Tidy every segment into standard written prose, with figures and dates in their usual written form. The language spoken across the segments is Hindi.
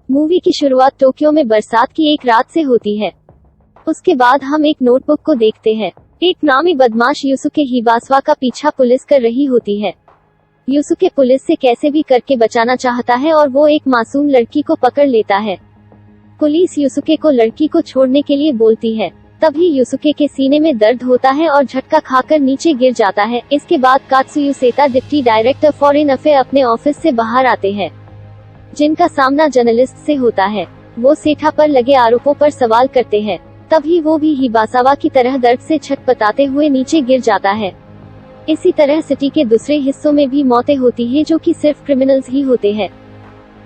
मूवी की शुरुआत टोक्यो में बरसात की एक रात से होती है। उसके बाद हम एक नोटबुक को देखते हैं। एक नामी बदमाश युसुके हिबासवा का पीछा पुलिस कर रही होती है। युसुके पुलिस से कैसे भी करके बचाना चाहता है और वो एक मासूम लड़की को पकड़ लेता है। पुलिस युसुके को लड़की को छोड़ने के लिए बोलती है। तभी युसुके के सीने में दर्द होता है और झटका खाकर नीचे गिर जाता है। इसके बाद कात्सुयु सेता डिप्टी डायरेक्टर फॉरेन अफेयर अपने ऑफिस से बाहर आते हैं, जिनका सामना जर्नलिस्ट से होता है। वो सेठा पर लगे आरोपों पर सवाल करते हैं। तभी वो भी हिबासावा की तरह दर्द से छटपटाते हुए नीचे गिर जाता है। इसी तरह सिटी के दूसरे हिस्सों में भी मौतें होती हैं, जो कि सिर्फ क्रिमिनल्स ही होते हैं।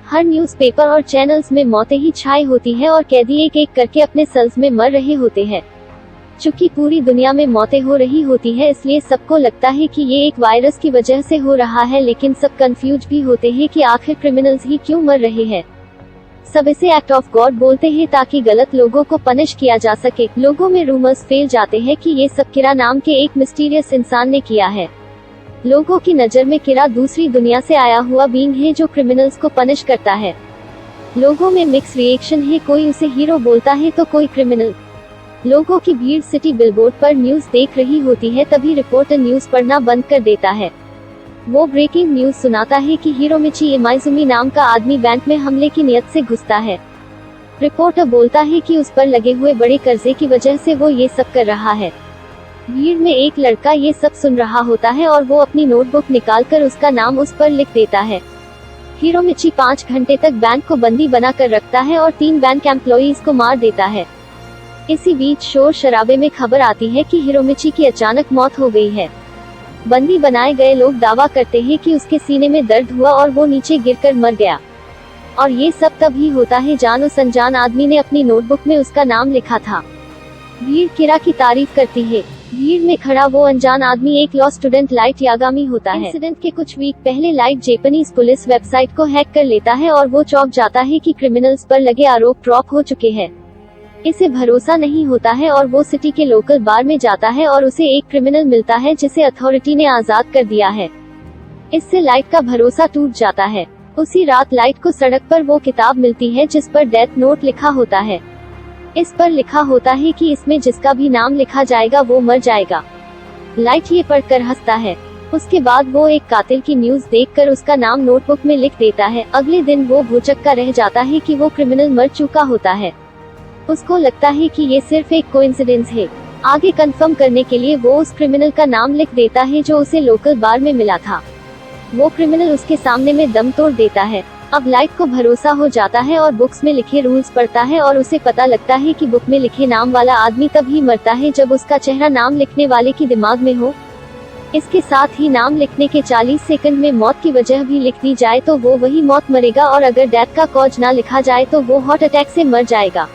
हर न्यूज़पेपर और चैनल्स में मौतें ही छाई होती है और कैदी एक एक करके अपने सेल्स में मर रहे होते हैं। चूंकि पूरी दुनिया में मौतें हो रही होती है, इसलिए सबको लगता है कि ये एक वायरस की वजह से हो रहा है, लेकिन सब कंफ्यूज भी होते हैं कि आखिर क्रिमिनल्स ही क्यों मर रहे हैं। सब इसे एक्ट ऑफ गॉड बोलते हैं ताकि गलत लोगों को पनिश किया जा सके। लोगों में रूमर्स फैल जाते हैं कि ये सब किरा नाम के एक मिस्टीरियस इंसान ने किया है। लोगों की नजर में किरा दूसरी दुनिया से आया हुआ बीइंग है जो क्रिमिनल्स को पनिश करता है। लोगों में मिक्स रिएक्शन है, कोई उसे हीरो बोलता है तो कोई क्रिमिनल। लोगों की भीड़ सिटी बिलबोर्ड पर न्यूज देख रही होती है। तभी रिपोर्टर न्यूज पढ़ना बंद कर देता है। वो ब्रेकिंग न्यूज सुनाता है कि हिरोमिची इमाइजुमी नाम का आदमी बैंक में हमले की नियत से घुसता है। रिपोर्टर बोलता है कि उस पर लगे हुए बड़े कर्जे की वजह से वो ये सब कर रहा है। भीड़ में एक लड़का ये सब सुन रहा होता है और वो अपनी नोटबुक निकालकर उसका नाम उस पर लिख देता है। हिरोमिची 5 घंटे तक बैंक को बंदी बना कर रखता है और 3 बैंक एम्प्लॉइज को मार देता है। इसी बीच शोर शराबे में खबर आती है कि हिरोमिची की अचानक मौत हो गई है। बंदी बनाए गए लोग दावा करते हैं कि उसके सीने में दर्द हुआ और वो नीचे गिरकर मर गया। और ये सब तभी होता है जान उस अनजान आदमी ने अपनी नोटबुक में उसका नाम लिखा था। भीड़ किरा की तारीफ करती है। भीड़ में खड़ा वो अनजान आदमी एक लॉ स्टूडेंट लाइट यागामी होता है। इंसिडेंट के कुछ वीक पहले लाइट जापानीज पुलिस वेबसाइट को हैक कर लेता है और वो चौंक जाता है कि क्रिमिनल्स पर लगे आरोप ड्रॉप हो चुके हैं। इसे भरोसा नहीं होता है और वो सिटी के लोकल बार में जाता है और उसे एक क्रिमिनल मिलता है जिसे अथॉरिटी ने आजाद कर दिया है। इससे लाइट का भरोसा टूट जाता है। उसी रात लाइट को सड़क पर वो किताब मिलती है जिस पर डेथ नोट लिखा होता है। इस पर लिखा होता है कि इसमें जिसका भी नाम लिखा जाएगा वो मर जाएगा। लाइट ये पढ़कर हंसता है। उसके बाद वो एक कातिल की न्यूज देखकर उसका नाम नोटबुक में लिख देता है। अगले दिन वो भौचक्का रह जाता है कि वो क्रिमिनल मर चुका होता है। उसको लगता है कि ये सिर्फ एक कोइंसिडेंस है। आगे कंफर्म करने के लिए वो उस क्रिमिनल का नाम लिख देता है जो उसे लोकल बार में मिला था। वो क्रिमिनल उसके सामने में दम तोड़ देता है। अब लाइट को भरोसा हो जाता है और बुक्स में लिखे रूल्स पढ़ता है और उसे पता लगता है कि बुक में लिखे नाम वाला आदमी तभी मरता है जब उसका चेहरा नाम लिखने वाले की दिमाग में हो। इसके साथ ही नाम लिखने के 40 सेकंड में मौत की वजह भी लिख दी जाए तो वो वही मौत मरेगा और अगर डेथ का कॉज ना लिखा जाए तो वो हार्ट अटैक से मर जाएगा।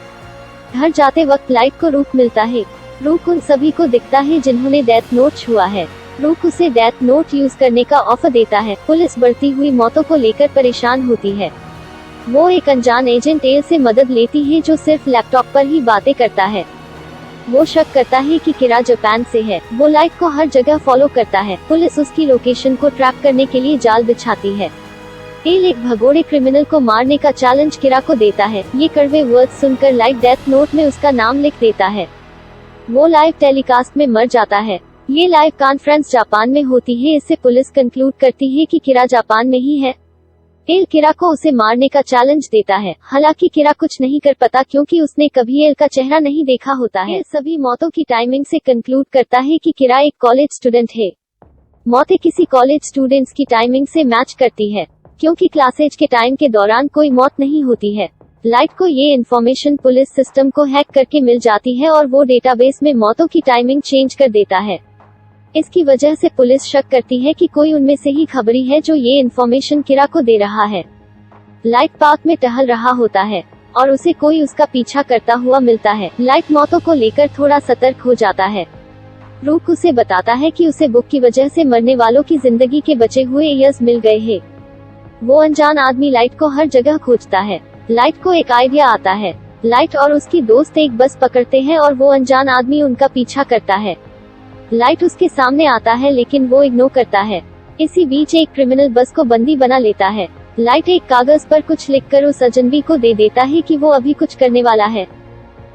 घर जाते वक्त लाइट को रूक मिलता है। रूक उन सभी को दिखता है जिन्होंने डेथ नोट छुआ है। रूक उसे डेथ नोट यूज करने का ऑफर देता है। पुलिस बढ़ती हुई मौतों को लेकर परेशान होती है। वो एक अनजान एजेंट एल से मदद लेती है जो सिर्फ लैपटॉप पर ही बातें करता है। वो शक करता है कि किरा जापान से है। वो लाइट को हर जगह फॉलो करता है। पुलिस उसकी लोकेशन को ट्रैप करने के लिए जाल बिछाती है। एल एक भगोड़े क्रिमिनल को मारने का चैलेंज किरा को देता है। ये कड़वे वर्ड सुनकर लाइट डेथ नोट में उसका नाम लिख देता है। वो लाइव टेलीकास्ट में मर जाता है। ये लाइव कॉन्फ्रेंस जापान में होती है। इससे पुलिस कंक्लूड करती है कि किरा जापान में ही है। एल किरा को उसे मारने का चैलेंज देता है। हालांकि किरा कुछ नहीं कर पाता क्योंकि उसने कभी एल का चेहरा नहीं देखा होता है। सभी मौतों की टाइमिंग से कंक्लूड करता है कि किरा एक कॉलेज स्टूडेंट है। मौतें किसी कॉलेज स्टूडेंट्स की टाइमिंग से मैच करती है क्योंकि क्लासेज के टाइम के दौरान कोई मौत नहीं होती है। लाइट को ये इन्फॉर्मेशन पुलिस सिस्टम को हैक करके मिल जाती है और वो डेटाबेस में मौतों की टाइमिंग चेंज कर देता है। इसकी वजह से पुलिस शक करती है कि कोई उनमें से ही खबरी है जो ये इन्फॉर्मेशन किरा को दे रहा है। लाइट पार्क में टहल रहा होता है और उसे कोई उसका पीछा करता हुआ मिलता है। लाइट मौतों को लेकर थोड़ा सतर्क हो जाता है। रूक उसे बताता है कि उसे बुक की वजह से मरने वालों की जिंदगी के बचे हुए ईयर्स मिल गए हैं। वो अनजान आदमी लाइट को हर जगह खोजता है। लाइट को एक आइडिया आता है। लाइट और उसकी दोस्त एक बस पकड़ते हैं और वो अनजान आदमी उनका पीछा करता है। लाइट उसके सामने आता है लेकिन वो इग्नोर करता है। इसी बीच एक क्रिमिनल बस को बंदी बना लेता है। लाइट एक कागज पर कुछ लिखकर उस अजनबी को दे देता है कि वो अभी कुछ करने वाला है।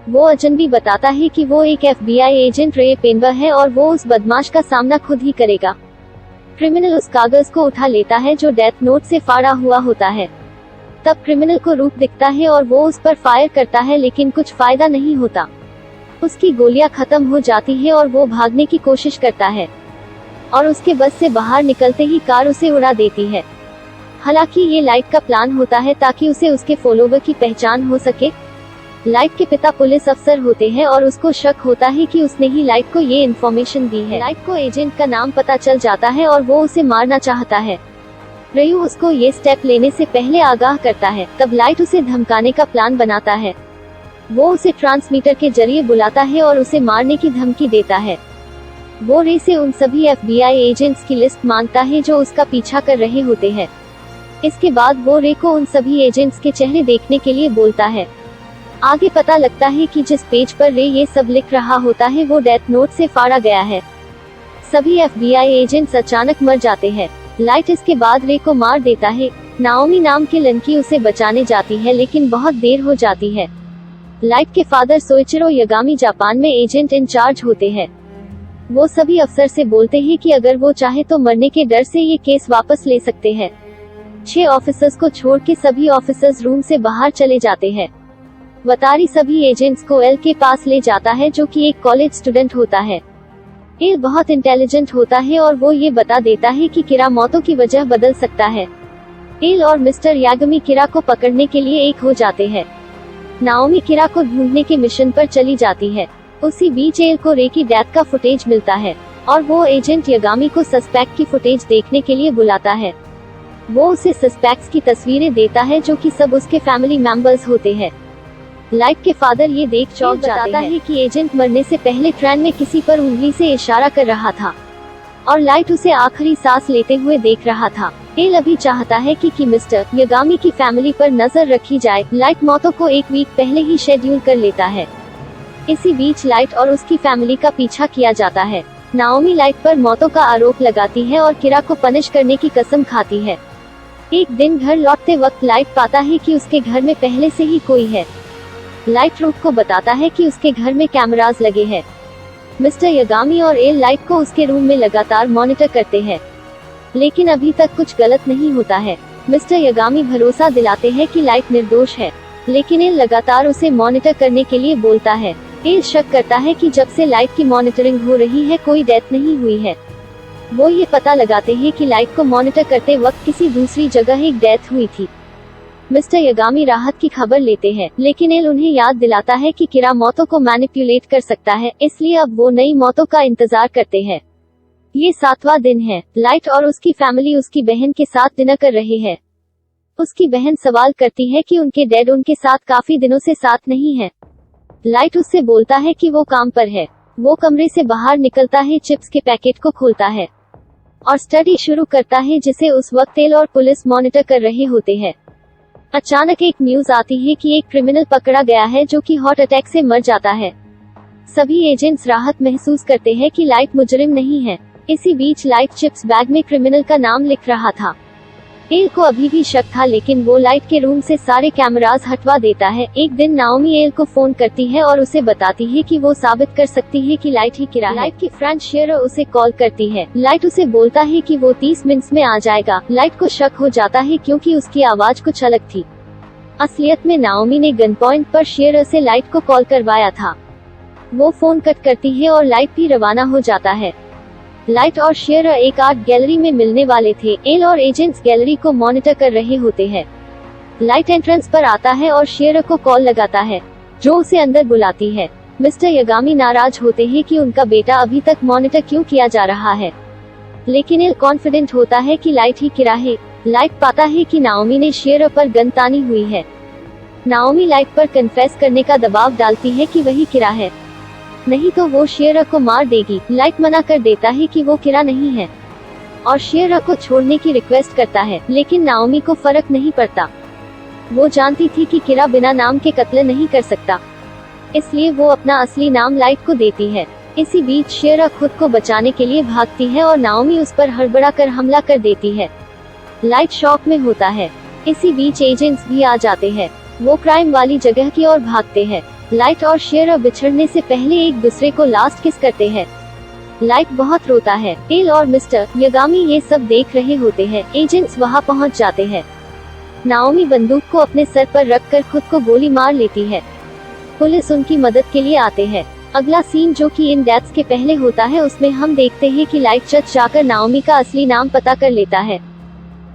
वो अजनबी बताता है कि वो एक FBI एजेंट रे पेनबर है और वो उस बदमाश का सामना खुद ही करेगा। क्रिमिनल उस कागज को उठा लेता है जो डेथ नोट से फाड़ा हुआ होता है। तब क्रिमिनल को रूप दिखता है और वो उस पर फायर करता है, लेकिन कुछ फायदा नहीं होता। उसकी गोलियां खत्म हो जाती है और वो भागने की कोशिश करता है और उसके बस से बाहर निकलते ही कार उसे उड़ा देती है। हालांकि ये लाइट का प्लान होता है ताकि उसे उसके फॉलोवर की पहचान हो सके। लाइट के पिता पुलिस अफसर होते हैं और उसको शक होता है कि उसने ही लाइट को ये इन्फॉर्मेशन दी है। लाइट को एजेंट का नाम पता चल जाता है और वो उसे मारना चाहता है। रयू उसको ये स्टेप लेने से पहले आगाह करता है। तब लाइट उसे धमकाने का प्लान बनाता है। वो उसे ट्रांसमीटर के जरिए बुलाता है और उसे मारने की धमकी देता है। वो रे से उन सभी FBI एजेंट्स की लिस्ट मांगता है जो उसका पीछा कर रहे होते हैं। इसके बाद वो रे को उन सभी एजेंट्स के चेहरे देखने के लिए बोलता है। आगे पता लगता है कि जिस पेज पर रे ये सब लिख रहा होता है वो डेथ नोट से फाड़ा गया है। सभी FBI एजेंट्स अचानक मर जाते हैं। लाइट इसके बाद रे को मार देता है। नाओमी नाम की लड़की उसे बचाने जाती है, लेकिन बहुत देर हो जाती है। लाइट के फादर सोइचिरो यागामी जापान में एजेंट इंचार्ज होते हैं। वो सभी अफसर से बोलते हैं कि अगर वो चाहे तो मरने के डर से ये केस वापस ले सकते हैं। 6 ऑफिसर्स को छोड़ के सभी ऑफिसर्स रूम से बाहर चले जाते हैं। वतारी सभी एजेंट्स को एल के पास ले जाता है जो कि एक कॉलेज स्टूडेंट होता है। एल बहुत इंटेलिजेंट होता है और वो ये बता देता है कि किरा मौतों की वजह बदल सकता है। एल और मिस्टर यागमी किरा को पकड़ने के लिए एक हो जाते हैं। नाओमी किरा को ढूंढने के मिशन पर चली जाती है। उसी बीच एल को रे की डेथ का फुटेज मिलता है और वो एजेंट यागामी को सस्पेक्ट की फुटेज देखने के लिए बुलाता है। वो उसे सस्पेक्ट्स की तस्वीरें देता है जो कि सब उसके फैमिली मेंबर्स होते हैं। लाइट के फादर ये देख चौंक जाता है कि एजेंट मरने से पहले ट्रेन में किसी पर उंगली से इशारा कर रहा था और लाइट उसे आखिरी सांस लेते हुए देख रहा था। एल अभी चाहता है कि मिस्टर यागामी की फैमिली पर नजर रखी जाए। लाइट मौतों को एक वीक पहले ही शेड्यूल कर लेता है। इसी बीच लाइट और उसकी फैमिली का पीछा किया जाता है। नाओमी लाइट पर मौतों का आरोप लगाती है और किरा को पनिश करने की कसम खाती है। एक दिन घर लौटते वक्त लाइट पाता है कि उसके घर में पहले से ही कोई है। लाइट रूप को बताता है कि उसके घर में कैमरास लगे हैं। मिस्टर यागामी और एल लाइट को उसके रूम में लगातार मॉनिटर करते हैं, लेकिन अभी तक कुछ गलत नहीं होता है। मिस्टर यागामी भरोसा दिलाते हैं कि लाइट निर्दोष है, लेकिन एल लगातार उसे मॉनिटर करने के लिए बोलता है। एल शक करता है कि जब से लाइट की मॉनिटरिंग हो रही है कोई डेथ नहीं हुई है। वो ये पता लगाते हैं कि लाइट को मॉनिटर करते वक्त किसी दूसरी जगह एक डेथ हुई थी। मिस्टर यागामी राहत की खबर लेते हैं, लेकिन एल उन्हें याद दिलाता है कि किरा मौतों को मैनिपुलेट कर सकता है, इसलिए अब वो नई मौतों का इंतजार करते हैं। ये 7वां दिन है। लाइट और उसकी फैमिली उसकी बहन के साथ डिनर कर रहे हैं। उसकी बहन सवाल करती है कि उनके डैड उनके साथ काफी दिनों से साथ नहीं है। लाइट उससे बोलता है कि वो काम पर है। वो कमरे से बाहर निकलता है, चिप्स के पैकेट को खोलता है और स्टडी शुरू करता है जिसे उस वक्त एल और पुलिस मॉनिटर कर रहे होते हैं। अचानक एक न्यूज आती है कि एक क्रिमिनल पकड़ा गया है जो कि हार्ट अटैक से मर जाता है। सभी एजेंट्स राहत महसूस करते हैं कि लाइट मुजरिम नहीं है। इसी बीच लाइट चिप्स बैग में क्रिमिनल का नाम लिख रहा था। एल को अभी भी शक था, लेकिन वो लाइट के रूम से सारे कैमरास हटवा देता है। एक दिन नाओमी एल को फोन करती है और उसे बताती है कि वो साबित कर सकती है कि लाइट ही किरा है। लाइट की फ्रेंड शेयर उसे कॉल करती है। लाइट उसे बोलता है कि वो 30 मिनट्स में आ जाएगा। लाइट को शक हो जाता है क्योंकि उसकी आवाज कुछ अलग थी। असलियत में नाओमी ने गन पॉइंट पर शेयर से लाइट को कॉल करवाया था। वो फोन कट करती है और लाइट भी रवाना हो जाता है। लाइट और शेयर एक आर्ट गैलरी में मिलने वाले थे। एल और एजेंट्स गैलरी को मॉनिटर कर रहे होते हैं। लाइट एंट्रेंस पर आता है और शेयर को कॉल लगाता है, जो उसे अंदर बुलाती है। मिस्टर यागामी नाराज होते हैं कि उनका बेटा अभी तक मॉनिटर क्यों किया जा रहा है, लेकिन एल कॉन्फिडेंट होता है कि लाइट ही किरा है। लाइट पाता है कि नाओमी ने शेयर पर गन तानी हुई है। नाओमी लाइट पर कन्फेस करने का दबाव डालती है कि वही किरा है, नहीं तो वो शेयर को मार देगी। लाइट मना कर देता है कि वो किरा नहीं है और शेयर को छोड़ने की रिक्वेस्ट करता है, लेकिन नाओमी को फर्क नहीं पड़ता। वो जानती थी कि किरा बिना नाम के कत्ल नहीं कर सकता, इसलिए वो अपना असली नाम लाइट को देती है। इसी बीच शेयर खुद को बचाने के लिए भागती है और नाओमी उस पर हड़बड़ा कर हमला कर देती है। लाइट शॉक में होता है। इसी बीच एजेंट्स भी आ जाते हैं। वो क्राइम वाली जगह की ओर भागते हैं। लाइट और शेयरर बिछड़ने से पहले एक दूसरे को लास्ट किस करते हैं। लाइट बहुत रोता है। टेल और मिस्टर यागामी ये सब देख रहे होते हैं। एजेंट्स वहाँ पहुँच जाते हैं। नाओमी बंदूक को अपने सर पर रखकर खुद को गोली मार लेती है। पुलिस उनकी मदद के लिए आते हैं। अगला सीन जो कि इन डेथ्स के पहले होता है, उसमें हम देखते हैं कि लाइट चर्च जाकर नाओमी का असली नाम पता कर लेता है।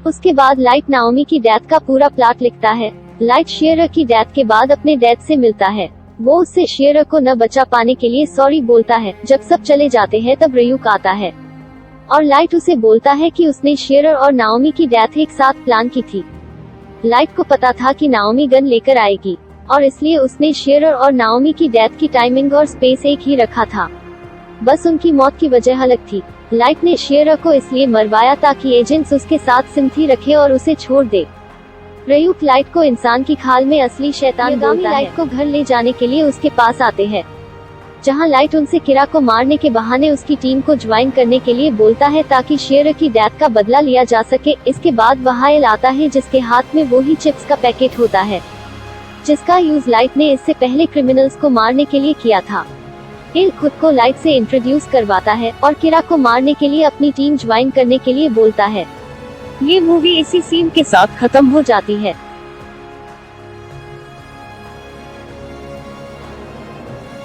उसके बाद लाइट नाओमी की डेथ का पूरा प्लॉट लिखता है। लाइट शेयरर की डेथ के बाद अपने डैड से मिलता है। वो उससे शेयरर को न बचा पाने के लिए सॉरी बोलता है। जब सब चले जाते हैं तब रयूक आता है और लाइट उसे बोलता है कि उसने शेयरर और नाओमी की डेथ एक साथ प्लान की थी। लाइट को पता था कि नाओमी गन लेकर आएगी और इसलिए उसने शेयरर और नाओमी की डेथ की टाइमिंग और स्पेस एक ही रखा था। बस उनकी मौत की वजह अलग थी। लाइट ने शेयरर को इसलिए मरवाया ताकि एजेंट्स उसके साथ सिम्पथी रखे और उसे छोड़ दे। रयूक लाइट को इंसान की खाल में असली शैतान बोलता है। लाइट को घर ले जाने के लिए उसके पास आते हैं, जहां लाइट उनसे किरा को मारने के बहाने उसकी टीम को ज्वाइन करने के लिए बोलता है ताकि शेयरर की डेथ का बदला लिया जा सके। इसके बाद वहाँ एल आता है जिसके हाथ में वही चिप्स का पैकेट होता है जिसका यूज लाइट ने इससे पहले क्रिमिनल्स को मारने के लिए किया था। एल खुद को लाइट से इंट्रोड्यूस करवाता है और किरा को मारने के लिए अपनी टीम ज्वाइन करने के लिए बोलता है। ये मूवी इसी सीन के साथ खत्म हो जाती है।